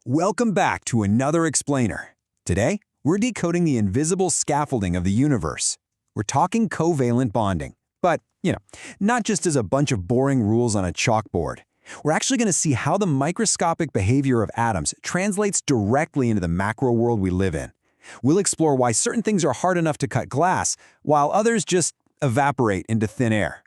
Welcome back to another explainer. Today, we're decoding the invisible scaffolding of the universe. We're talking covalent bonding, but, not just as a bunch of boring rules on a chalkboard. We're actually going to see how the microscopic behavior of atoms translates directly into the macro world we live in. We'll explore why certain things are hard enough to cut glass, while others just evaporate into thin air.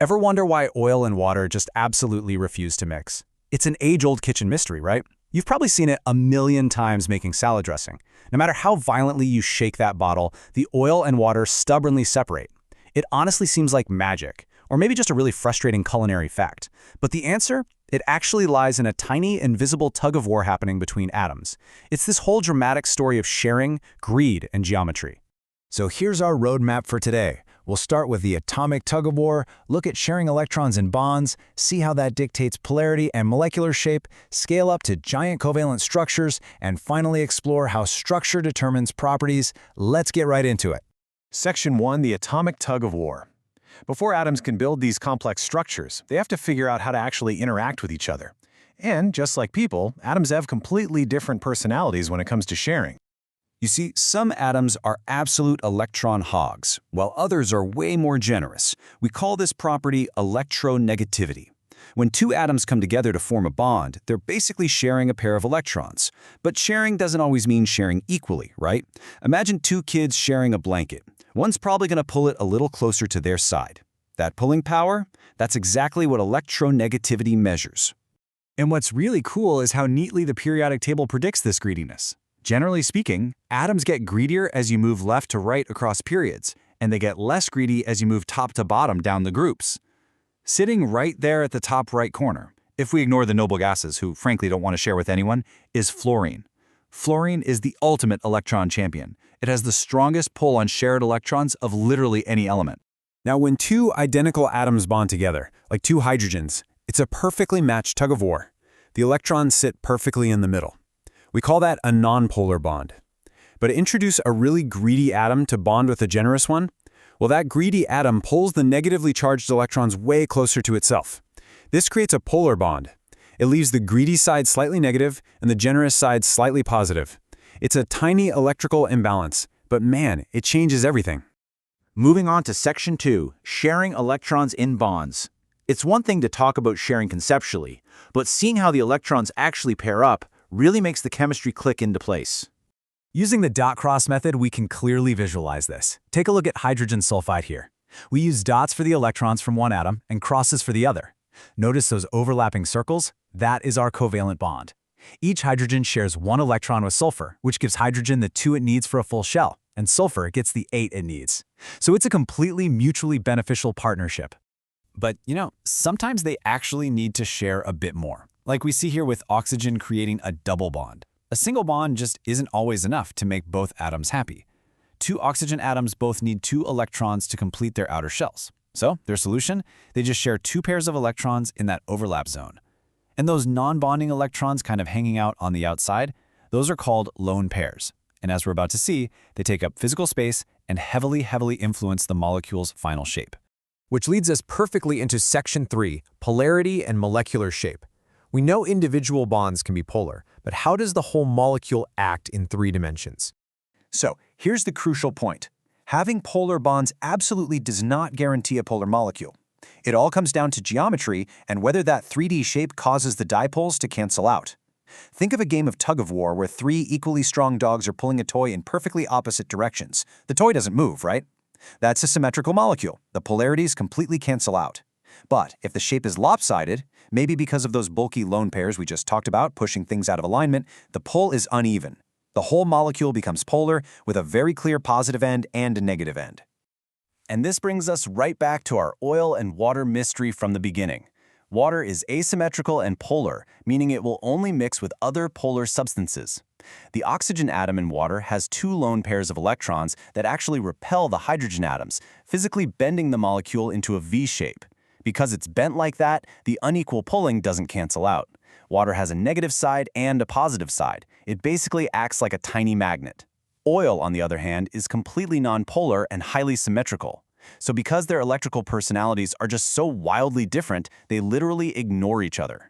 Ever wonder why oil and water just absolutely refuse to mix? It's an age-old kitchen mystery, right? You've probably seen it a million times making salad dressing. No matter how violently you shake that bottle, the oil and water stubbornly separate. It honestly seems like magic, or maybe just a really frustrating culinary fact. But the answer? It actually lies in a tiny, invisible tug-of-war happening between atoms. It's this whole dramatic story of sharing, greed, and geometry. So here's our roadmap for today. We'll start with the atomic tug-of-war, look at sharing electrons in bonds, see how that dictates polarity and molecular shape, scale up to giant covalent structures, and finally explore how structure determines properties. Let's get right into it. Section 1, the atomic tug-of-war. Before atoms can build these complex structures, they have to figure out how to actually interact with each other. And just like people, atoms have completely different personalities when it comes to sharing. You see, some atoms are absolute electron hogs, while others are way more generous. We call this property electronegativity. When two atoms come together to form a bond, they're basically sharing a pair of electrons. But sharing doesn't always mean sharing equally, right? Imagine two kids sharing a blanket. One's probably going to pull it a little closer to their side. That pulling power? That's exactly what electronegativity measures. And what's really cool is how neatly the periodic table predicts this greediness. Generally speaking, atoms get greedier as you move left to right across periods, and they get less greedy as you move top to bottom down the groups. Sitting right there at the top right corner, if we ignore the noble gases who frankly don't want to share with anyone, is fluorine. Fluorine is the ultimate electron champion. It has the strongest pull on shared electrons of literally any element. Now, when two identical atoms bond together, like two hydrogens, it's a perfectly matched tug-of-war. The electrons sit perfectly in the middle. We call that a nonpolar bond. But introduce a really greedy atom to bond with a generous one? Well, that greedy atom pulls the negatively charged electrons way closer to itself. This creates a polar bond. It leaves the greedy side slightly negative and the generous side slightly positive. It's a tiny electrical imbalance, but man, it changes everything. Moving on to Section 2, sharing electrons in bonds. It's one thing to talk about sharing conceptually, but seeing how the electrons actually pair up really makes the chemistry click into place. Using the dot-cross method, we can clearly visualize this. Take a look at hydrogen sulfide here. We use dots for the electrons from one atom and crosses for the other. Notice those overlapping circles? That is our covalent bond. Each hydrogen shares one electron with sulfur, which gives hydrogen the 2 it needs for a full shell, and sulfur gets the 8 it needs. So it's a completely mutually beneficial partnership. But, sometimes they actually need to share a bit more. Like we see here with oxygen creating a double bond. A single bond just isn't always enough to make both atoms happy. Two oxygen atoms both need 2 electrons to complete their outer shells. So, their solution? They just share 2 pairs of electrons in that overlap zone. And those non-bonding electrons kind of hanging out on the outside, those are called lone pairs. And as we're about to see, they take up physical space and heavily influence the molecule's final shape. Which leads us perfectly into Section 3, polarity and molecular shape. We know individual bonds can be polar, but how does the whole molecule act in 3 dimensions? So, here's the crucial point. Having polar bonds absolutely does not guarantee a polar molecule. It all comes down to geometry and whether that 3D shape causes the dipoles to cancel out. Think of a game of tug-of-war where 3 equally strong dogs are pulling a toy in perfectly opposite directions. The toy doesn't move, right? That's a symmetrical molecule. The polarities completely cancel out. But if the shape is lopsided, maybe because of those bulky lone pairs we just talked about pushing things out of alignment, the pull is uneven. The whole molecule becomes polar with a very clear positive end and a negative end. And this brings us right back to our oil and water mystery from the beginning. Water is asymmetrical and polar, meaning it will only mix with other polar substances. The oxygen atom in water has 2 lone pairs of electrons that actually repel the hydrogen atoms, physically bending the molecule into a V shape. Because it's bent like that, the unequal pulling doesn't cancel out. Water has a negative side and a positive side. It basically acts like a tiny magnet. Oil, on the other hand, is completely nonpolar and highly symmetrical. So because their electrical personalities are just so wildly different, they literally ignore each other.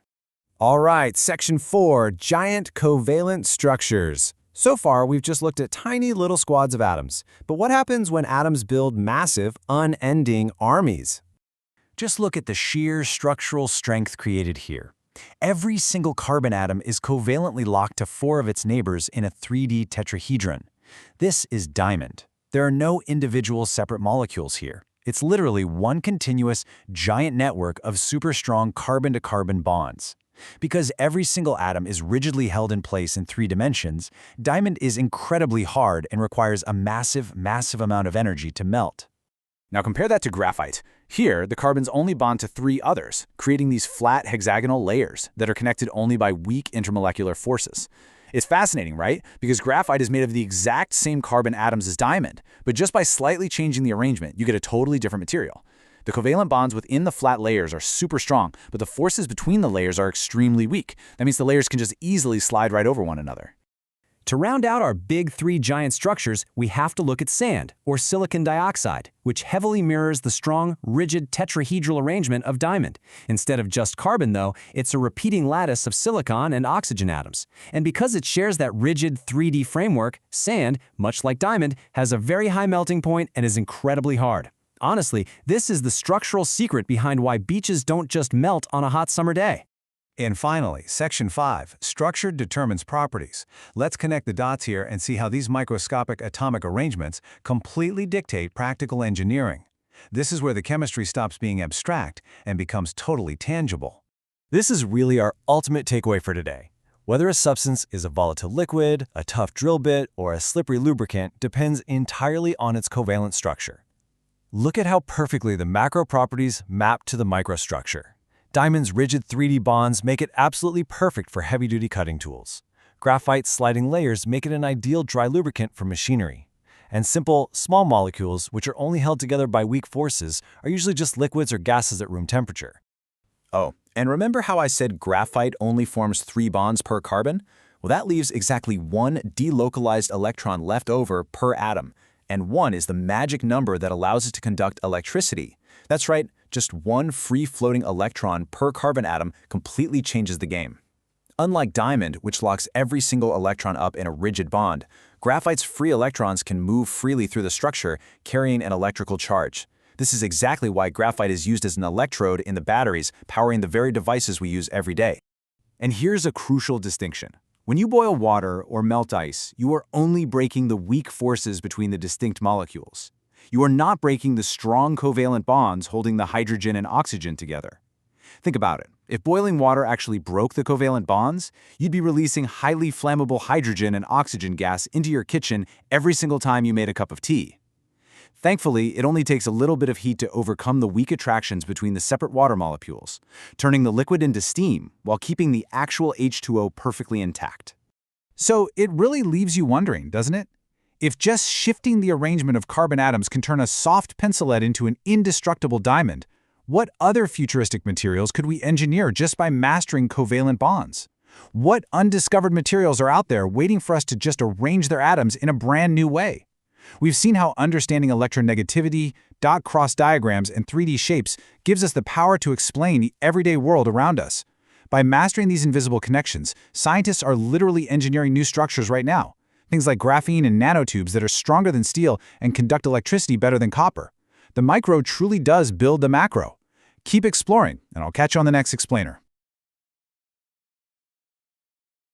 All right, Section 4, Giant Covalent Structures. So far, we've just looked at tiny little squads of atoms. But what happens when atoms build massive, unending armies? Just look at the sheer structural strength created here. Every single carbon atom is covalently locked to 4 of its neighbors in a 3D tetrahedron. This is diamond. There are no individual separate molecules here. It's literally one continuous, giant network of super strong carbon-to-carbon bonds. Because every single atom is rigidly held in place in 3 dimensions, diamond is incredibly hard and requires a massive amount of energy to melt. Now compare that to graphite. Here, the carbons only bond to 3 others, creating these flat hexagonal layers that are connected only by weak intermolecular forces. It's fascinating, right? Because graphite is made of the exact same carbon atoms as diamond, but just by slightly changing the arrangement, you get a totally different material. The covalent bonds within the flat layers are super strong, but the forces between the layers are extremely weak. That means the layers can just easily slide right over one another. To round out our big 3 giant structures, we have to look at sand, or silicon dioxide, which heavily mirrors the strong, rigid tetrahedral arrangement of diamond. Instead of just carbon, though, it's a repeating lattice of silicon and oxygen atoms. And because it shares that rigid 3D framework, sand, much like diamond, has a very high melting point and is incredibly hard. Honestly, this is the structural secret behind why beaches don't just melt on a hot summer day. And finally, Section 5, Structure Determines Properties. Let's connect the dots here and see how these microscopic atomic arrangements completely dictate practical engineering. This is where the chemistry stops being abstract and becomes totally tangible. This is really our ultimate takeaway for today. Whether a substance is a volatile liquid, a tough drill bit, or a slippery lubricant depends entirely on its covalent structure. Look at how perfectly the macro properties map to the microstructure. Diamond's rigid 3D bonds make it absolutely perfect for heavy-duty cutting tools. Graphite's sliding layers make it an ideal dry lubricant for machinery. And simple, small molecules, which are only held together by weak forces, are usually just liquids or gases at room temperature. Oh, and remember how I said graphite only forms 3 bonds per carbon? Well, that leaves exactly 1 delocalized electron left over per atom, and 1 is the magic number that allows it to conduct electricity. That's right, just 1 free-floating electron per carbon atom completely changes the game. Unlike diamond, which locks every single electron up in a rigid bond, graphite's free electrons can move freely through the structure, carrying an electrical charge. This is exactly why graphite is used as an electrode in the batteries powering the very devices we use every day. And here's a crucial distinction. When you boil water or melt ice, you are only breaking the weak forces between the distinct molecules. You are not breaking the strong covalent bonds holding the hydrogen and oxygen together. Think about it. If boiling water actually broke the covalent bonds, you'd be releasing highly flammable hydrogen and oxygen gas into your kitchen every single time you made a cup of tea. Thankfully, it only takes a little bit of heat to overcome the weak attractions between the separate water molecules, turning the liquid into steam while keeping the actual H2O perfectly intact. So it really leaves you wondering, doesn't it? If just shifting the arrangement of carbon atoms can turn a soft pencil lead into an indestructible diamond, what other futuristic materials could we engineer just by mastering covalent bonds? What undiscovered materials are out there waiting for us to just arrange their atoms in a brand new way? We've seen how understanding electronegativity, dot-cross diagrams, and 3D shapes gives us the power to explain the everyday world around us. By mastering these invisible connections, scientists are literally engineering new structures right now. Things like graphene and nanotubes that are stronger than steel and conduct electricity better than copper. The micro truly does build the macro. Keep exploring, and I'll catch you on the next explainer.